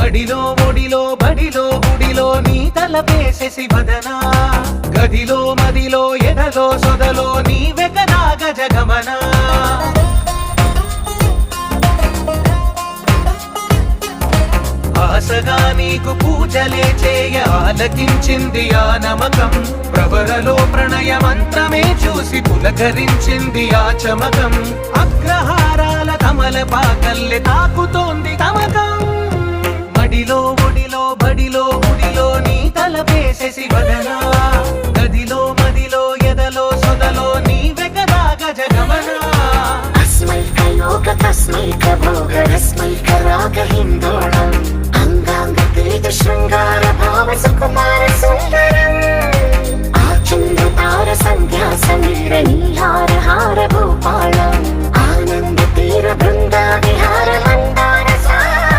బడిలో ఒడిలో బడిలో గుడిలో నీ తలపేసేసి వదనా గదిలో మదిలో ఎదలో సొదలో నీవే కదా గజగమనా ఆశగా నీకు పూజలే చేయ ఆలకించింది ఆ నమకం ప్రవరలో ప్రణయ మంత్రమే చూసి పులకరించింది ఆ చమకం అగ్రహారాల కమల పాకల్లె తాకుతోంది తమకం బడిలో ఒడిలో బడిలో గుడిలో నీ తలపేసేసి వదనా గదిలో మదిలో ఎదలో సొదలో నీవే కదా గజగమనా अस्मैक लोक तस्मैक भोग रस्मैक राग हिंद